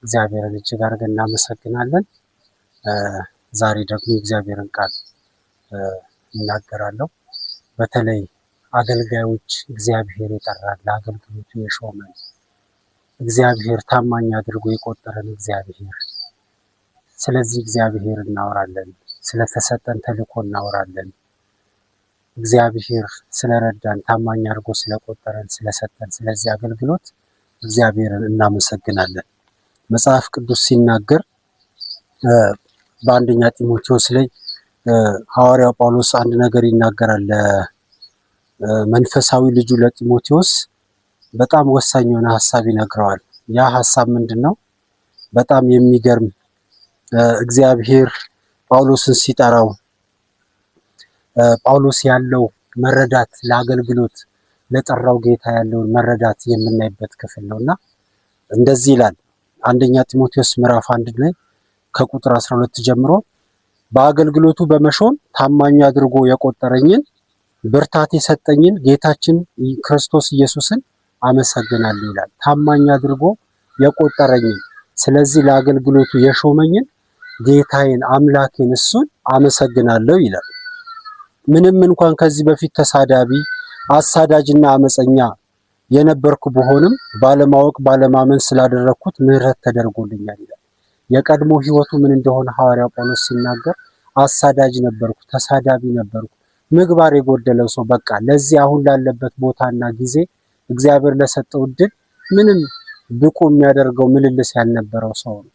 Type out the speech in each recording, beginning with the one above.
እግዚአብሔርን እጅግ አድርገን እናመሰግናለን። ዛሬ ደግሞ የእግዚአብሔርን ቃል እናገራለሁ። በተለይ አገልጋዮች እግዚአብሔር የጠራን ለአገልግሎቱ የሾመን እግዚአብሔር ታማኝ አድርጎ የቆጠረን እግዚአብሔር፣ ስለዚህ እግዚአብሔር እናወራለን። ስለተሰጠን ተልእኮ እናወራለን። እግዚአብሔር ስለረዳን ታማኝ አድርጎ ስለቆጠረን ስለሰጠን ስለዚህ አገልግሎት እግዚአብሔርን እናመሰግናለን። መጽሐፍ ቅዱስ ሲናገር በአንደኛ ጢሞቴዎስ ላይ ሐዋርያው ጳውሎስ አንድ ነገር ይናገራል። ለመንፈሳዊ ልጁ ለጢሞቴዎስ በጣም ወሳኝ የሆነ ሐሳብ ይነግረዋል። ያ ሐሳብ ምንድነው? በጣም የሚገርም እግዚአብሔር ጳውሎስን ሲጠራው ጳውሎስ ያለው መረዳት ለአገልግሎት ለጠራው ጌታ ያለውን መረዳት የምናይበት ክፍል ነውና እንደዚህ ይላል። አንደኛ ጢሞቴዎስ ምዕራፍ 1 ላይ ከቁጥር 12 ጀምሮ በአገልግሎቱ በመሾም ታማኝ አድርጎ የቆጠረኝን ብርታት የሰጠኝን ጌታችን ክርስቶስ ኢየሱስን አመሰግናለሁ ይላል። ታማኝ አድርጎ የቆጠረኝን፣ ስለዚህ ለአገልግሎቱ የሾመኝን ጌታዬን አምላኬን እሱን አመሰግናለሁ ይላል። ምንም እንኳን ከዚህ በፊት ተሳዳቢ አሳዳጅና አመፀኛ የነበርኩ በሆንም ባለማወቅ ባለማመን ስላደረኩት ምህረት ተደርጎልኛል ይላል። የቀድሞ ህይወቱ ምን እንደሆነ ሐዋርያው ጳውሎስ ሲናገር አሳዳጅ ነበርኩ፣ ተሳዳቢ ነበርኩ፣ ምግባር የጎደለው ሰው፣ በቃ ለዚህ አሁን ላለበት ቦታና ጊዜ እግዚአብሔር ለሰጠው ዕድል ምንም ብቁ የሚያደርገው ምልልስ ያልነበረው ሰው ነው።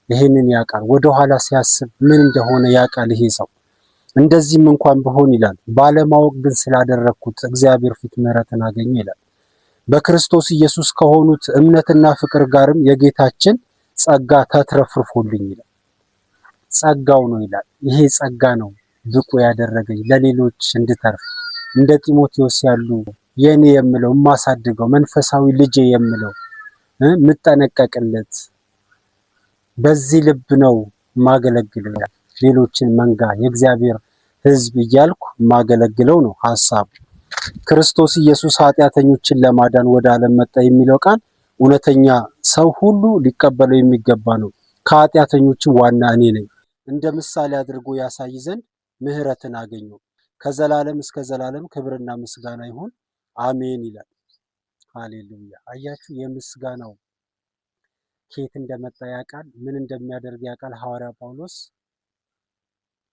ይሄንን ያውቃል። ወደ ኋላ ሲያስብ ምን እንደሆነ ያውቃል ይሄ ሰው። እንደዚህም እንኳን ቢሆን ይላል ባለማወቅ ግን ስላደረኩት እግዚአብሔር ፊት ምህረትን አገኘ ይላል። በክርስቶስ ኢየሱስ ከሆኑት እምነትና ፍቅር ጋርም የጌታችን ጸጋ ተትረፍርፎልኝ ይላል። ጸጋው ነው ይላል። ይሄ ጸጋ ነው ብቁ ያደረገኝ ለሌሎች እንድተርፍ እንደ ጢሞቴዎስ ያሉ የኔ የምለው ማሳድገው መንፈሳዊ ልጄ የምለው ምጠነቀቅለት በዚህ ልብ ነው ማገለግለው ይላል። ሌሎችን መንጋ የእግዚአብሔር ሕዝብ እያልኩ ማገለግለው ነው ሐሳቡ። ክርስቶስ ኢየሱስ ኃጢአተኞችን ለማዳን ወደ ዓለም መጣ የሚለው ቃል እውነተኛ ሰው ሁሉ ሊቀበለው የሚገባ ነው። ከኃጢአተኞችም ዋና እኔ ነኝ። እንደ ምሳሌ አድርጎ ያሳይ ዘንድ ምህረትን አገኘው። ከዘላለም እስከ ዘላለም ክብርና ምስጋና ይሁን አሜን ይላል። ሃሌሉያ። አያችሁ፣ የምስጋናው ከየት እንደመጣ ያውቃል፣ ምን እንደሚያደርግ ያውቃል ሐዋርያ ጳውሎስ።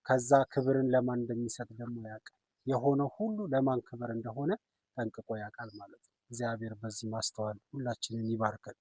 ከዛ ክብርን ለማን እንደሚሰጥ ደግሞ ያውቃል። የሆነው ሁሉ ለማን ክብር እንደሆነ ጠንቅቆ ያውቃል ማለት ነው። እግዚአብሔር በዚህ ማስተዋል ሁላችንን ይባርከን።